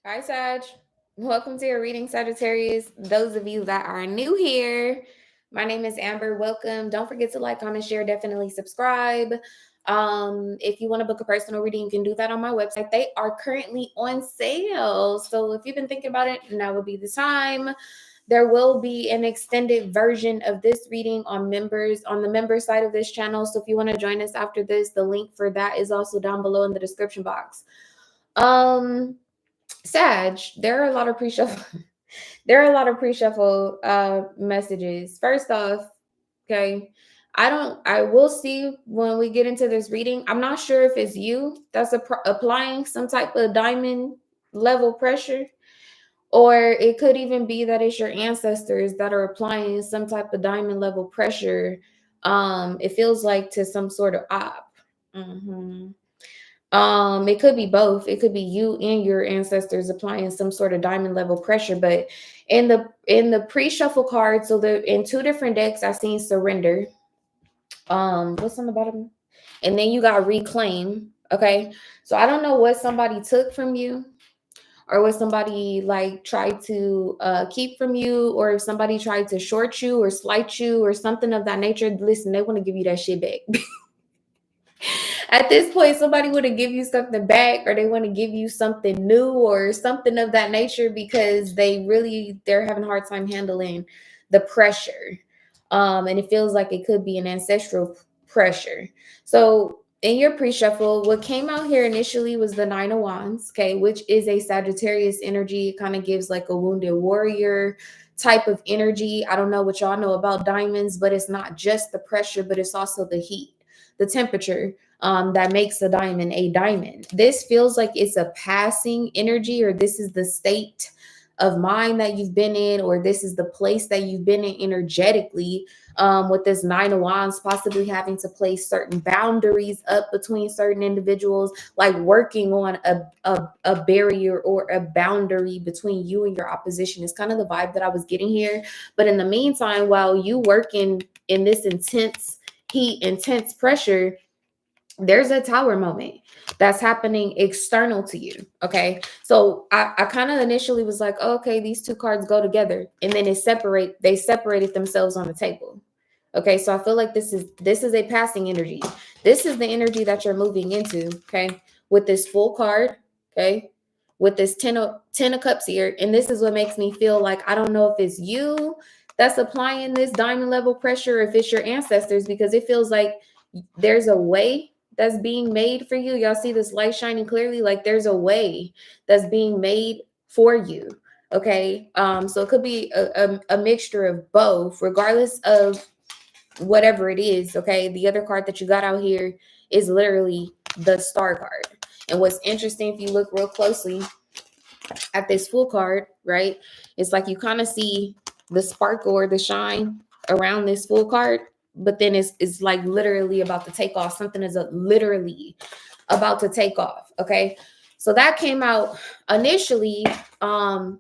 Hi, Sag. Welcome to your reading, Sagittarius. Those of you that are new here, my name is Amber. Welcome. Don't forget to like, comment, share, definitely subscribe. If you want to book a personal reading, you can do that on my website. They are currently on sale. So if you've been thinking about it, now would be the time. There will be an extended version of this reading on the member side of this channel. So if you want to join us after this, the link for that is also down below in the description box. Sag, there are a lot of pre-shuffle. There are a lot of pre-shuffle messages. First off, okay, I will see when we get into this reading. I'm not sure if it's you that's applying some type of diamond level pressure, or it could even be that it's your ancestors that are applying some type of diamond level pressure. It feels like to some sort of op. It could be both. It could be you and your ancestors applying some sort of diamond level pressure. But in the pre-shuffle card, so the in two different decks, I seen surrender. What's on the bottom? And then you got reclaim. Okay. So I don't know what somebody took from you, or what somebody like tried to keep from you, or if somebody tried to short you or slight you or something of that nature. Listen, they want to give you that shit back. At this point, somebody want to give you something back, or they want to give you something new or something of that nature, because they're having a hard time handling the pressure. And it feels like it could be an ancestral pressure. So in your pre-shuffle, what came out here initially was the Nine of Wands, okay, which is a Sagittarius energy. It kind of gives like a wounded warrior type of energy. I don't know what y'all know about diamonds, but it's not just the pressure, but it's also the heat, the temperature, that makes a diamond. This feels like it's a passing energy, or this is the state of mind that you've been in, or this is the place that you've been in energetically, with this Nine of Wands, possibly having to place certain boundaries up between certain individuals, like working on a barrier or a boundary between you and your opposition is kind of the vibe that I was getting here. But in the meantime, while you working in this intense heat, intense pressure, there's a tower moment that's happening external to you. Okay. So I kind of initially was like, oh, okay, these two cards go together. And then they separated themselves on the table. Okay. So I feel like this is a passing energy. This is the energy that you're moving into. Okay. With this full card. Okay. With this ten of cups here. And this is what makes me feel like, I don't know if it's you that's applying this diamond level pressure, or if it's your ancestors, because it feels like there's a way that's being made for you. Y'all see this light shining clearly, like there's a way that's being made for you. Okay. So it could be a mixture of both, regardless of whatever it is. Okay. The other card that you got out here is literally the star card. And what's interesting, if you look real closely at this full card, right, it's like you kind of see the sparkle or the shine around this full card, but then it's like literally about to take off. Something is literally about to take off. Okay. So that came out initially. Now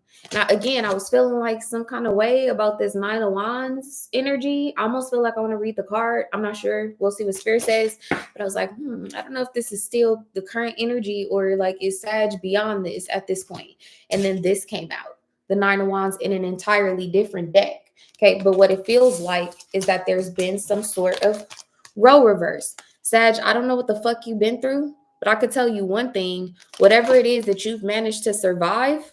again, I was feeling like some kind of way about this Nine of Wands energy. I almost feel like I want to read the card. I'm not sure. We'll see what Spirit says. But I was like, I don't know if this is still the current energy, or like is Sag beyond this at this point. And then this came out, the Nine of Wands in an entirely different deck. Okay. But what it feels like is that there's been some sort of role reverse. Sag, I don't know what the fuck you've been through, but I could tell you one thing: whatever it is that you've managed to survive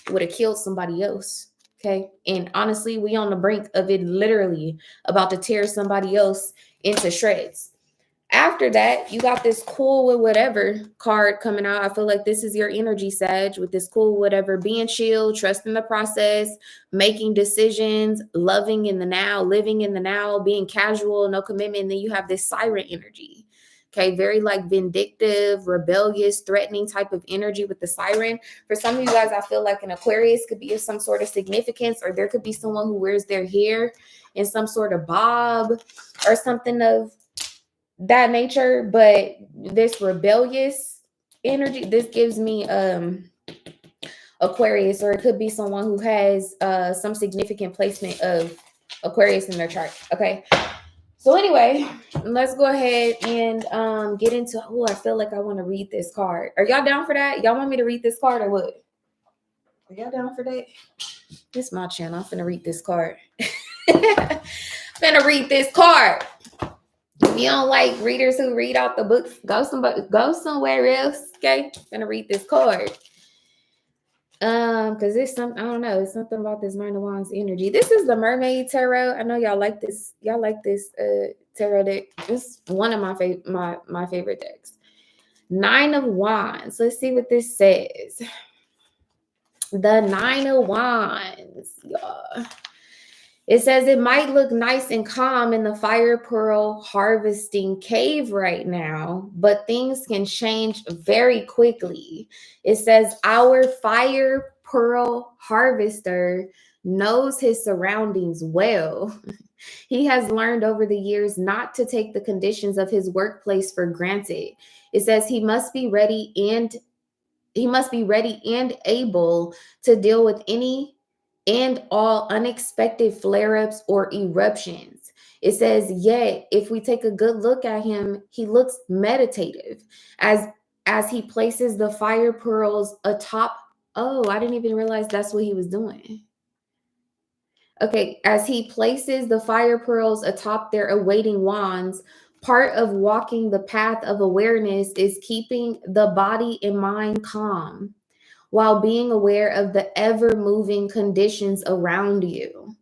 would have killed somebody else. Okay. And honestly, we on the brink of it literally about to tear somebody else into shreds. After that, you got this cool with whatever card coming out. I feel like this is your energy, Sag, with this cool whatever, being chill, trusting the process, making decisions, loving in the now, living in the now, being casual, no commitment. And then you have this siren energy. Okay, very like vindictive, rebellious, threatening type of energy with the siren. For some of you guys, I feel like an Aquarius could be of some sort of significance, or there could be someone who wears their hair in some sort of bob or something of that nature. But this rebellious energy, this gives me Aquarius, or it could be someone who has some significant placement of Aquarius in their chart. Okay. So anyway, let's go ahead and get into, I feel like I want to read this card. Are y'all down for that? Y'all want me to read this card or what? y'all down for that? This is my channel. I'm finna read this card. Finna read this card. If you don't like readers who read out the books, go somewhere else. Okay, finna read this card. Because it's something, I don't know, it's something about this Nine of Wands energy. This is the Mermaid Tarot. I know y'all like this. Y'all like this tarot deck. It's one of my favorite decks. Nine of Wands. Let's see what this says. The Nine of Wands, y'all. It says it might look nice and calm in the fire pearl harvesting cave right now, but things can change very quickly. It says our fire pearl harvester knows his surroundings well. He has learned over the years not to take the conditions of his workplace for granted. It says he must be ready and able to deal with any and all unexpected flare-ups or eruptions. It says, yet, if we take a good look at him, he looks meditative as he places the fire pearls atop. Oh, I didn't even realize that's what he was doing. Okay, as he places the fire pearls atop their awaiting wands, part of walking the path of awareness is keeping the body and mind calm, while being aware of the ever-moving conditions around you.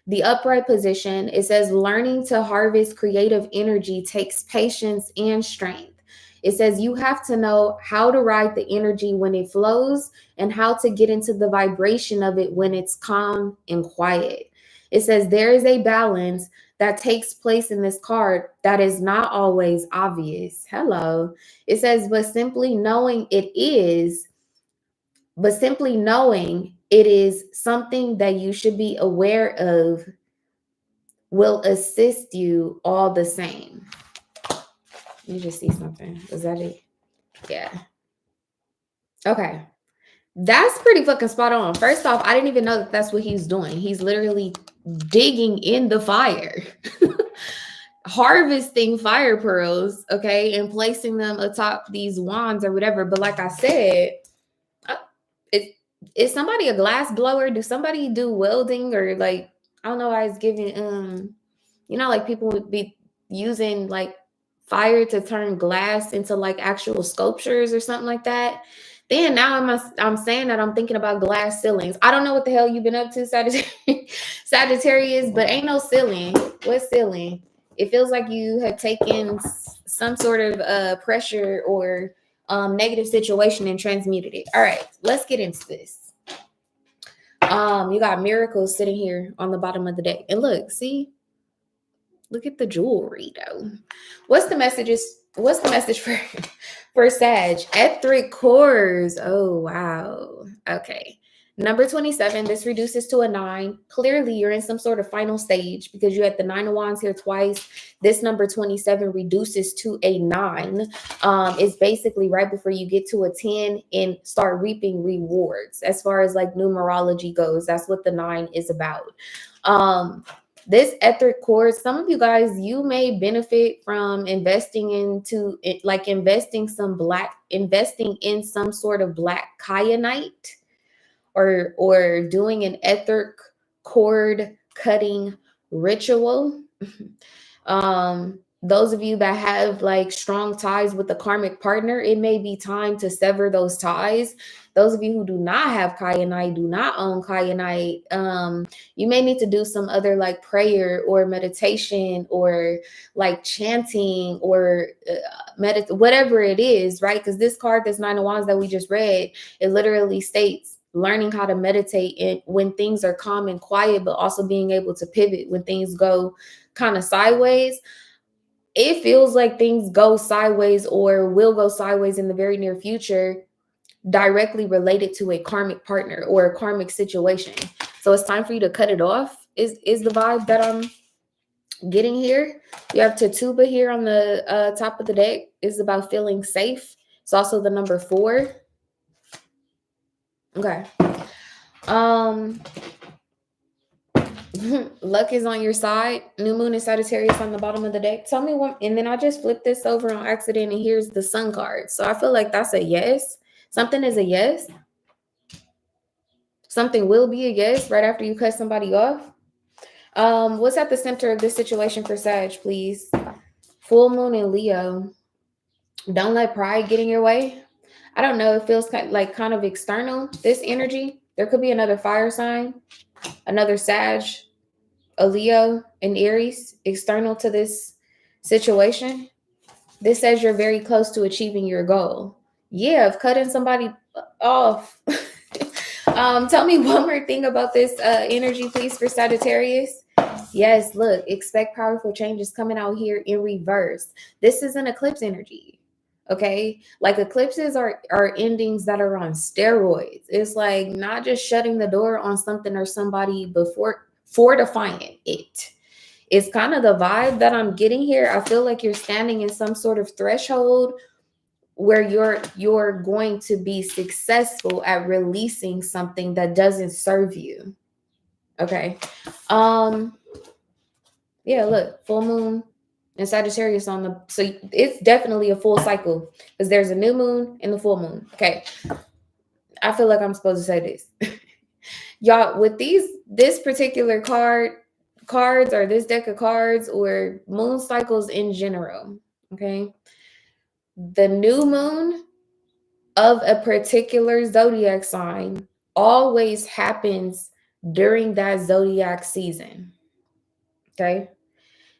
The upright position, it says learning to harvest creative energy takes patience and strength. It says you have to know how to ride the energy when it flows and how to get into the vibration of it when it's calm and quiet. It says there is a balance that takes place in this card that is not always obvious. Hello. It says, but simply knowing it is something that you should be aware of will assist you all the same. You just see something. Is that it? Yeah. Okay. That's pretty fucking spot on. First off, I didn't even know that that's what he's doing. He's literally digging in the fire, harvesting fire pearls, okay, and placing them atop these wands or whatever. But like I said, is somebody a glass blower? Do somebody do welding or like, I don't know why it's giving like people would be using like fire to turn glass into like actual sculptures or something like that. Then now I'm saying that I'm thinking about glass ceilings. I don't know what the hell you've been up to, Sagittarius, but ain't no ceiling. What ceiling? It feels like you have taken some sort of pressure or negative situation and transmuted it. All right, let's get into this. You got miracles sitting here on the bottom of the deck. And look at the jewelry though. What's the message for Sag? Etheric cores. Oh wow. Okay. Number 27, this reduces to a 9. Clearly, you're in some sort of final stage because you had the 9 of Wands here twice. This number 27 reduces to a 9. It's basically right before you get to a 10 and start reaping rewards. As far as like numerology goes, that's what the 9 is about. This etheric core, some of you guys, you may benefit from investing in some sort of black kyanite. Or doing an etheric cord cutting ritual. Those of you that have like strong ties with the karmic partner, it may be time to sever those ties. Those of you who do not have kyanite, do not own kyanite, you may need to do some other like prayer or meditation or like chanting or whatever it is, right? Because this card, this 9 of Wands that we just read, it literally states learning how to meditate when things are calm and quiet, but also being able to pivot when things go kind of sideways. It feels like things go sideways or will go sideways in the very near future, directly related to a karmic partner or a karmic situation. So it's time for you to cut it off is the vibe that I'm getting here. You have Tatuba here on the top of the deck. It's about feeling safe. It's also the number 4. Okay. Luck is on your side. New moon and Sagittarius on the bottom of the deck. Tell me what, and then I just flipped this over on accident and here's the sun card. So I feel like that's a yes. Something is a yes. Something will be a yes right after you cut somebody off. What's at the center of this situation for Sag, please? Full moon in Leo. Don't let pride get in your way. I don't know. It feels kind of external, this energy. There could be another fire sign, another Sag, a Leo, an Aries external to this situation. This says you're very close to achieving your goal. Yeah, of cutting somebody off. Tell me one more thing about this energy, please, for Sagittarius. Yes, look, expect powerful changes coming out here in reverse. This is an eclipse energy. Okay, like eclipses are endings that are on steroids. It's like not just shutting the door on something or somebody before fortifying it. It's kind of the vibe that I'm getting here. I feel like you're standing in some sort of threshold where you're going to be successful at releasing something that doesn't serve you. Okay. Yeah, look, full moon and Sagittarius on the, so it's definitely a full cycle because there's a new moon and the full moon. Okay. I feel like I'm supposed to say this. Y'all, with this particular cards or this deck of cards or moon cycles in general, okay? The new moon of a particular zodiac sign always happens during that zodiac season. Okay.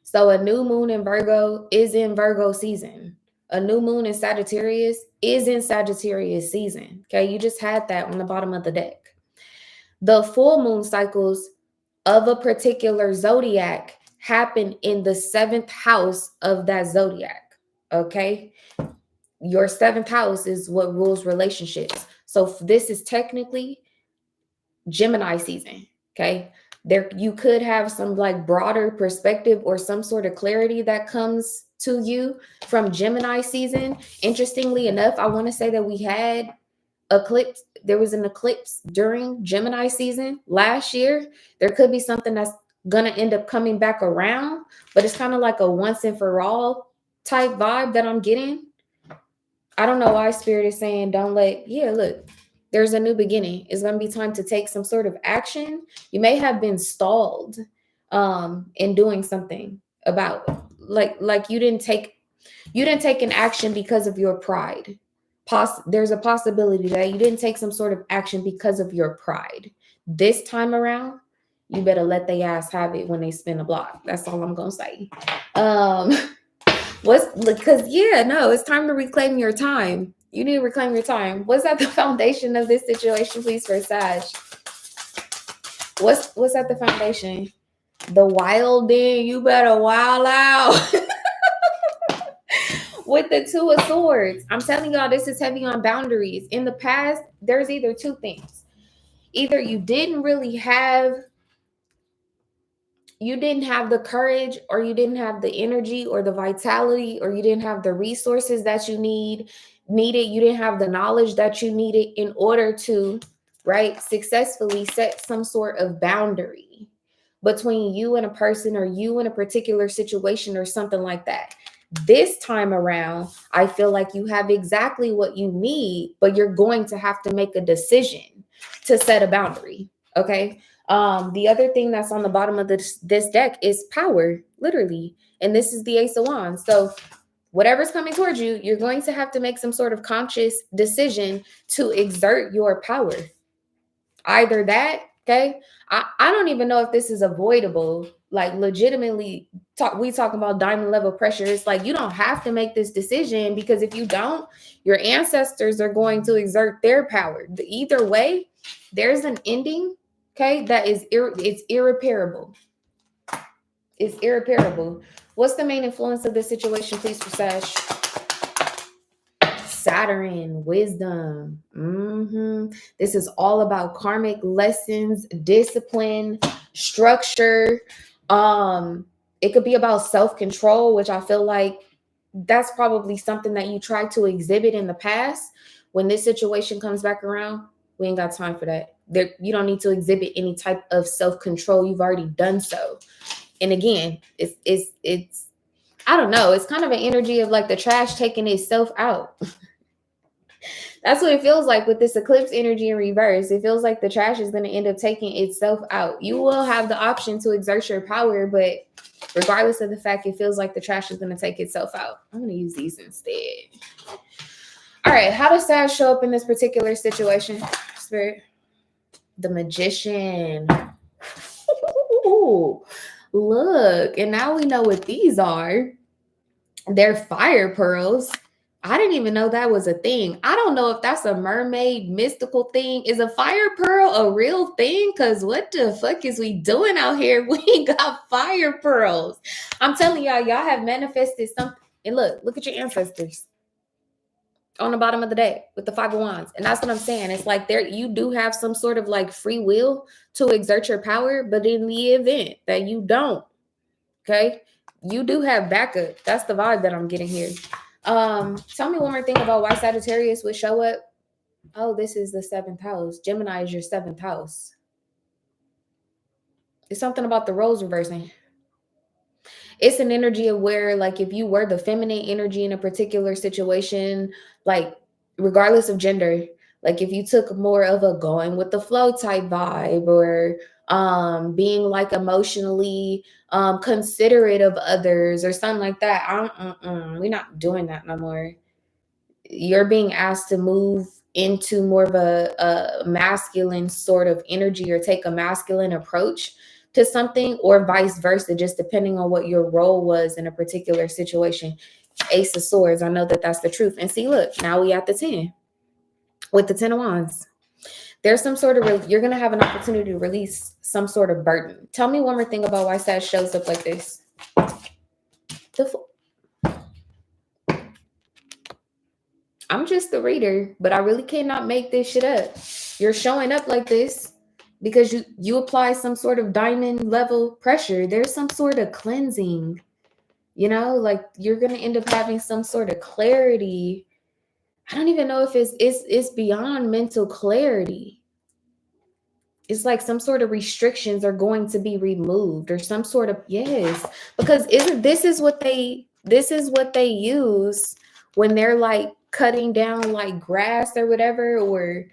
So a new moon in Virgo is in Virgo season. A new moon in Sagittarius is in Sagittarius season. Okay. You just had that on the bottom of the deck. The full moon cycles of a particular zodiac happen in the 7th house of that zodiac. Okay. Your 7th house is what rules relationships. So this is technically Gemini season. Okay. There, you could have some like broader perspective or some sort of clarity that comes to you from Gemini season. Interestingly enough, I want to say that we had eclipse. There was an eclipse during Gemini season last year. There could be something that's going to end up coming back around, but it's kind of like a once and for all type vibe that I'm getting. I don't know why Spirit is saying don't let, yeah, look, there's a new beginning. It's going to be time to take some sort of action. You may have been stalled in doing something about like you didn't take an action because of your pride. There's a possibility that you didn't take some sort of action because of your pride. This time around, you better let they ass have it when they spin the block. That's all I'm going to say. Because it's time to reclaim your time. You need to reclaim your time. What's at the foundation of this situation, please, for Sag? What's at the foundation? The wilding. You better wild out. With the 2 of Swords. I'm telling y'all, this is heavy on boundaries. In the past, there's either two things. Either you didn't have the courage, or you didn't have the energy or the vitality, or you didn't have the resources that you needed. You didn't have the knowledge that you needed in order to, right, successfully set some sort of boundary between you and a person or you in a particular situation or something like that. This time around, I feel like you have exactly what you need, but you're going to have to make a decision to set a boundary. Okay. The other thing that's on the bottom of this deck is power, literally. And this is the Ace of Wands. So whatever's coming towards you, you're going to have to make some sort of conscious decision to exert your power. Either that, okay? I don't even know if this is avoidable. Like legitimately, we talk about diamond level pressure. It's like you don't have to make this decision, because if you don't, your ancestors are going to exert their power. Either way, there's an ending, okay, that is it's irreparable. It's irreparable. What's the main influence of this situation, please, for Sag? Saturn, wisdom. This is all about karmic lessons, discipline, structure. It could be about self-control, which I feel like that's probably something that you tried to exhibit in the past. When this situation comes back around, we ain't got time for that. You don't need to exhibit any type of self-control. You've already done so. And again, it's I don't know. It's kind of an energy of like the trash taking itself out. That's what it feels like with this eclipse energy in reverse. It feels like the trash is going to end up taking itself out. You will have the option to exert your power, but regardless of the fact, it feels like the trash is going to take itself out. I'm going to use these instead. All right. How does Sag show up in this particular situation? Spirit. The Magician. Ooh, look. And now we know what these are. They're fire pearls. I didn't even know that was a thing. I don't know if that's a mermaid mystical thing. Is a fire pearl a real thing? Because what the fuck is we doing out here? We got fire pearls. I'm telling y'all, y'all have manifested something. And look at your ancestors on the bottom of the deck with the 5 of wands. And that's what I'm saying. It's like there you do have some sort of like free will to exert your power, but in the event that you don't, okay, you do have backup. That's the vibe that I'm getting here. Tell me one more thing about why Sagittarius would show up. Oh, this is the 7th house. Gemini is your 7th house. It's something about the roles reversing. It's an energy of where, like, if you were the feminine energy in a particular situation, like, regardless of gender, like if you took more of a going with the flow type vibe, or being like emotionally considerate of others or something like that. We're not doing that no more. You're being asked to move into more of a masculine sort of energy, or take a masculine approach to something, or vice versa, just depending on what your role was in a particular situation. Ace of Swords. I know that that's the truth. And see, look, now we at the 10 with the 10 of Wands. There's some sort of, you're going to have an opportunity to release some sort of burden. Tell me one more thing about why Sag shows up like this. I'm just the reader, but I really cannot make this shit up. You're showing up like this because you apply some sort of diamond level pressure. There's some sort of cleansing, like you're going to end up having some sort of clarity. I don't even know if it's beyond mental clarity. It's like some sort of restrictions are going to be removed, or some sort of, yes, because this is what they use when they're like cutting down like grass or whatever, or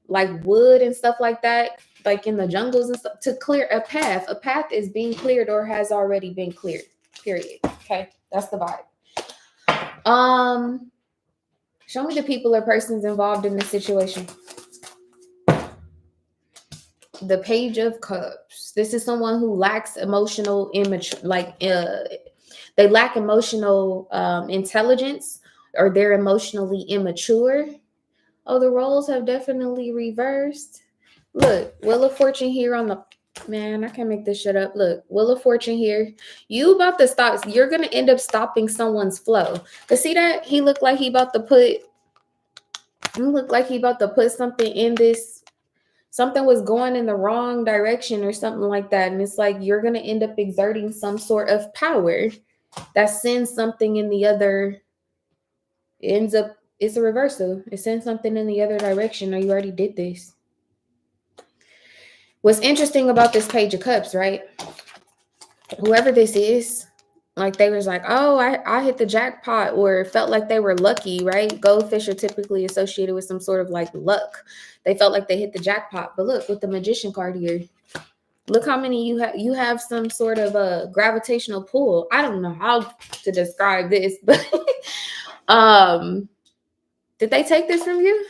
like wood and stuff like that, like in the jungles and stuff, to clear a path. A path is being cleared or has already been cleared, period. Okay, that's the vibe. Show me the people or persons involved in this situation. The Page of Cups. This is someone who lacks emotional they lack emotional intelligence, or they're emotionally immature. Oh, the roles have definitely reversed. Look, Wheel of Fortune here on the, man, I can't make this shit up. Look, Wheel of Fortune here. You about to stop. You're going to end up stopping someone's flow. But see that? He looked like he about to put something in this. Something was going in the wrong direction or something like that. And it's like you're going to end up exerting some sort of power that sends something in the other, it's a reversal. It sends something in the other direction, or you already did this. What's interesting about this Page of Cups, right? Whoever this is, like they was like, oh, I hit the jackpot, or felt like they were lucky, right? Goldfish are typically associated with some sort of like luck. They felt like they hit the jackpot. But look, with the Magician card here, look how many you have. You have some sort of a gravitational pull. I don't know how to describe this, but did they take this from you?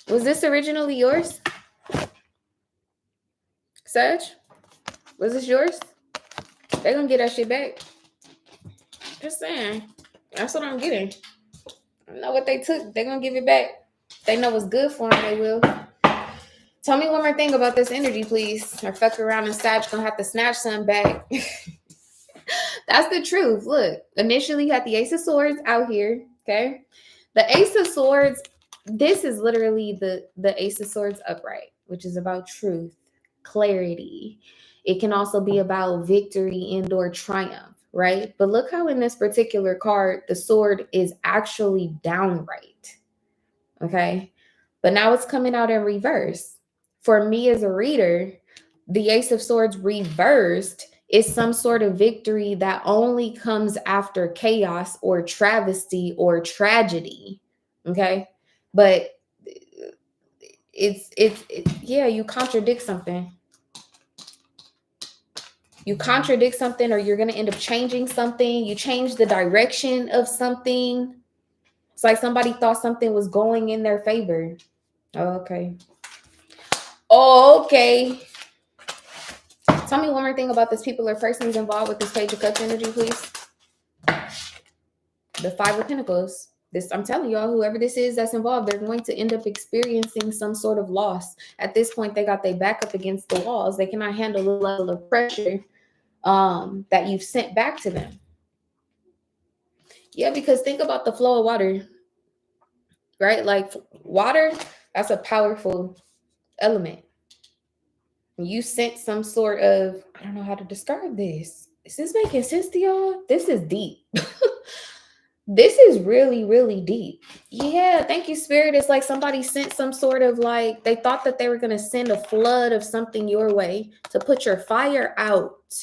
Was this originally yours? Sag? Was this yours? They're gonna get that shit back. Just saying. That's what I'm getting. I know what they took. They're gonna give it back. They know what's good for them, they will. Tell me one more thing about this energy, please. Or fuck around and Sag gonna have to snatch some back. That's the truth. Look, initially you had the Ace of Swords out here. Okay. The Ace of Swords, this is literally the Ace of Swords upright, which is about truth, clarity. It can also be about victory and or triumph, right? But look how in this particular card, the sword is actually downright, okay? But now it's coming out in reverse. For me as a reader, the Ace of Swords reversed is some sort of victory that only comes after chaos or travesty or tragedy, Okay. But it's yeah, you contradict something. You contradict something, or you're going to end up changing something. You change the direction of something. It's like somebody thought something was going in their favor. Okay. Okay. Tell me one more thing about this people or persons involved with this Page of Cups energy, please. The Five of Pentacles. This, I'm telling y'all, whoever this is that's involved, they're going to end up experiencing some sort of loss. At this point, they got their back up against the walls. They cannot handle the level of pressure that you've sent back to them. Yeah, because think about the flow of water, right? Like water, that's a powerful element. You sent some sort of, I don't know how to describe this. Is this making sense to y'all? This is deep. This is really, really deep. Yeah, thank you, Spirit. It's like somebody sent some sort of, like, they thought that they were going to send a flood of something your way to put your fire out.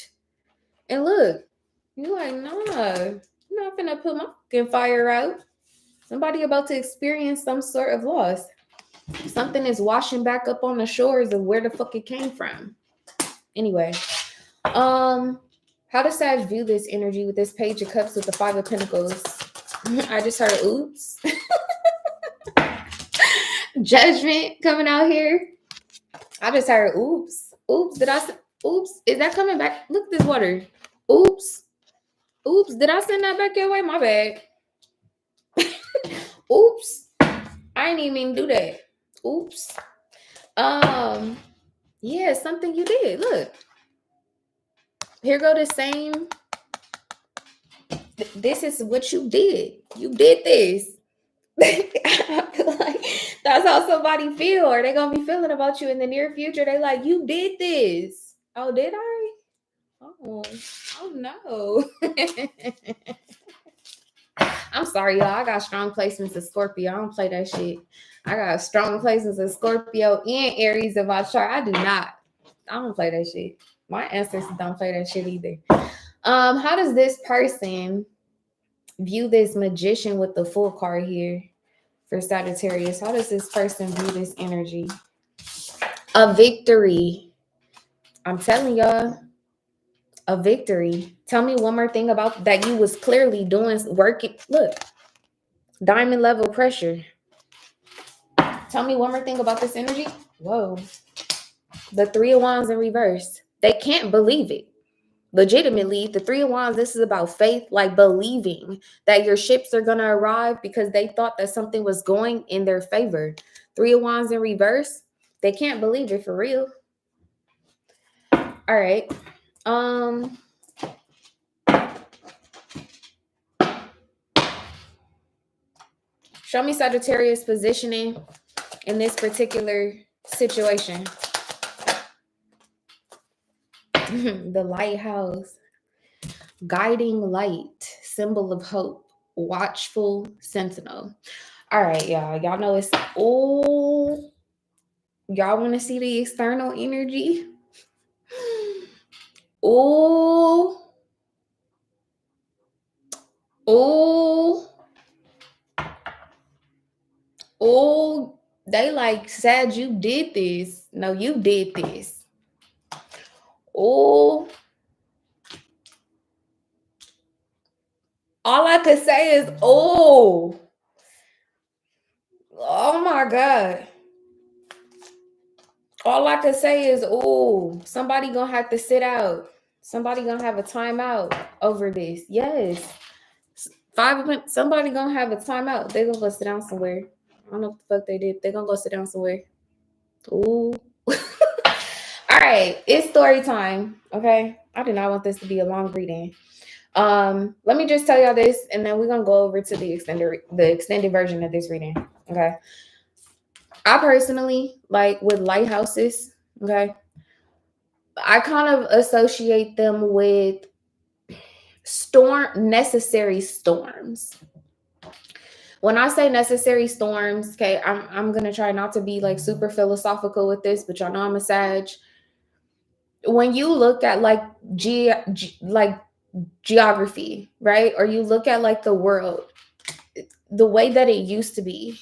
And look, you're like, nah, I'm not going to put my fucking fire out. Somebody about to experience some sort of loss. Something is washing back up on the shores of where the fuck it came from. Anyway, how does Sag view this energy with this Page of Cups with the Five of Pentacles? I just heard oops. Judgment coming out here. I just heard oops. Oops. Did I say oops? Is that coming back? Look at this water. Oops. Oops. Did I send that back your way? My bad. Oops. I didn't even do that. Oops. Yeah, something you did. Look. Here go the same. This is what you did. You did this. I feel like that's how somebody feel, or they gonna be feeling about you in the near future. They like, you did this. Oh, did I? Oh no. I'm sorry, y'all. I got strong placements of Scorpio. I don't play that shit. I got strong placements of Scorpio and Aries in my chart. I do not. I don't play that shit. My ancestors don't play that shit either. How does this person view this Magician with the Full card here for Sagittarius? How does this person view this energy? A victory. I'm telling y'all, a victory. Tell me one more thing about that you was clearly doing, working. Look, diamond level pressure. Tell me one more thing about this energy. Whoa. The Three of Wands in reverse. They can't believe it. Legitimately, the Three of Wands, this is about faith, like believing that your ships are going to arrive because they thought that something was going in their favor. Three of Wands in reverse. They can't believe it for real. All right. Show me Sagittarius positioning in this particular situation. The lighthouse. Guiding light. Symbol of hope. Watchful sentinel. All right, y'all. Y'all know it's all. Y'all want to see the external energy? Oh. Oh. Oh. They like, Sad, you did this. No, you did this. Oh. All I could say is, oh. Oh my God. All I could say is, oh, somebody gonna have to sit out. Somebody gonna have a timeout over this. Yes. Somebody gonna have a timeout. They're gonna go sit down somewhere. I don't know what the fuck they did. They're gonna go sit down somewhere. Ooh. All right, it's story time. Okay. I do not want this to be a long reading. Let me just tell y'all this, and then we're gonna go over to the extended version of this reading. Okay. I personally, like with lighthouses, okay, I kind of associate them with necessary storms. When I say necessary storms, okay, I'm gonna try not to be like super philosophical with this, but y'all know I'm a Sag. When you look at like geography, right, or you look at like the world, the way that it used to be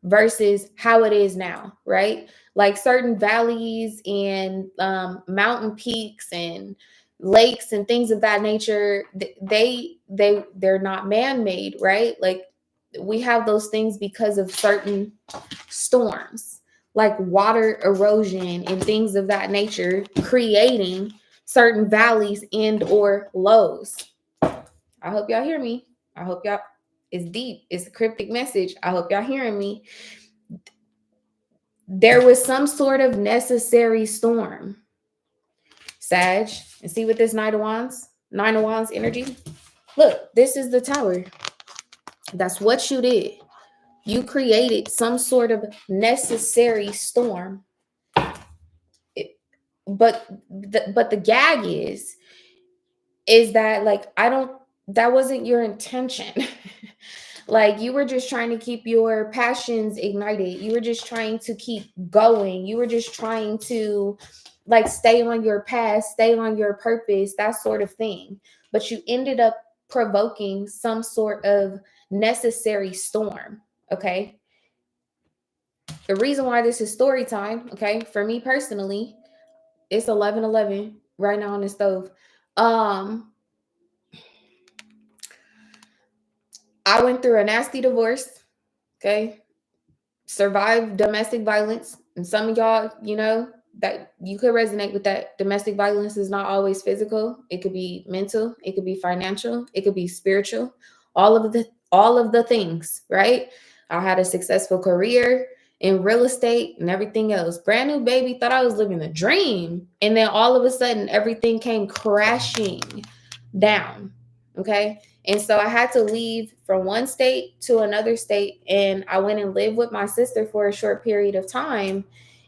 versus how it is now, right? Like certain valleys and mountain peaks and lakes and things of that nature, they're not man-made, right? Like we have those things because of certain storms, like water erosion and things of that nature, creating certain valleys and or lows. I hope y'all hear me. I hope y'all, it's deep. It's a cryptic message. I hope y'all hearing me. There was some sort of necessary storm, Sag. And see with this Nine of Wands energy. Look, this is the Tower. That's what you did. You created some sort of necessary storm. But the gag is that, like, that wasn't your intention. Like, you were just trying to keep your passions ignited. You were just trying to keep going. You were just trying to, like, stay on your path, stay on your purpose, that sort of thing. But you ended up provoking some sort of necessary storm, okay? The reason why this is story time, okay, for me personally, it's 11:11 right now on the stove. I went through a nasty divorce, okay? Survived domestic violence. And some of y'all, you know, that you could resonate with that. Domestic violence is not always physical. It could be mental, it could be financial, it could be spiritual, all of the things, right? I had a successful career in real estate and everything else. Brand new baby, thought I was living a dream. And then all of a sudden everything came crashing down. Okay. And so I had to leave from one state to another state. And I went and lived with my sister for a short period of time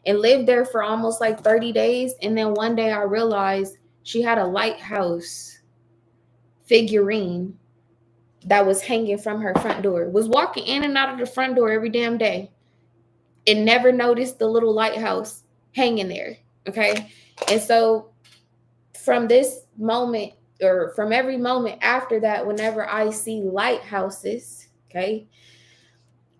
and lived there for almost like 30 days. And then one day I realized she had a lighthouse figurine that was hanging from her front door, was walking in and out of the front door every damn day, and never noticed the little lighthouse hanging there. Okay. And so from this moment, or from every moment after that, whenever I see lighthouses, okay,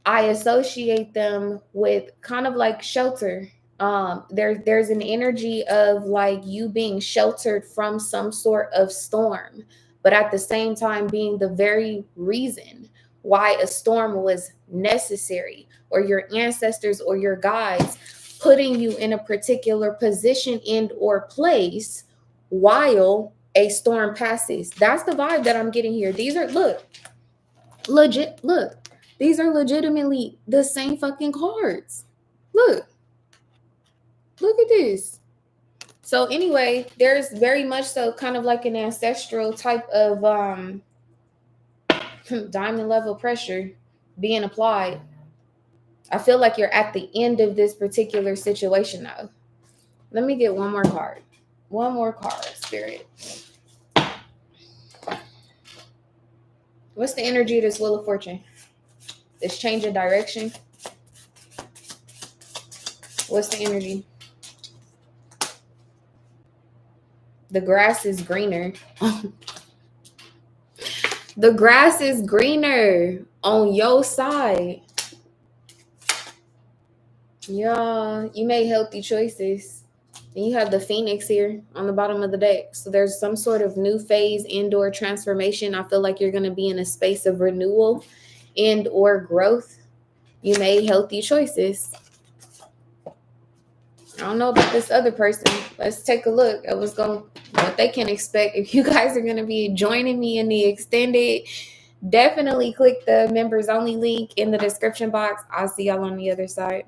I associate them with kind of like shelter. There's an energy of like you being sheltered from some sort of storm, but at the same time being the very reason why a storm was necessary, or your ancestors or your guides putting you in a particular position and or place while a storm passes. That's the vibe that I'm getting here. These are, look, these are legitimately the same fucking cards. Look at this. So anyway, there's very much so kind of like an ancestral type of diamond level pressure being applied. I feel like you're at the end of this particular situation now. Let me get one more card. One more card, Spirit. What's the energy of this Wheel of Fortune? This change of direction. What's the energy? The grass is greener. The grass is greener on your side. Yeah, you made healthy choices. And you have the Phoenix here on the bottom of the deck. So there's some sort of new phase and or transformation. I feel like you're going to be in a space of renewal and or growth. You made healthy choices. I don't know about this other person. Let's take a look at what they can expect. If you guys are going to be joining me in the extended, definitely click the members only link in the description box. I'll see y'all on the other side.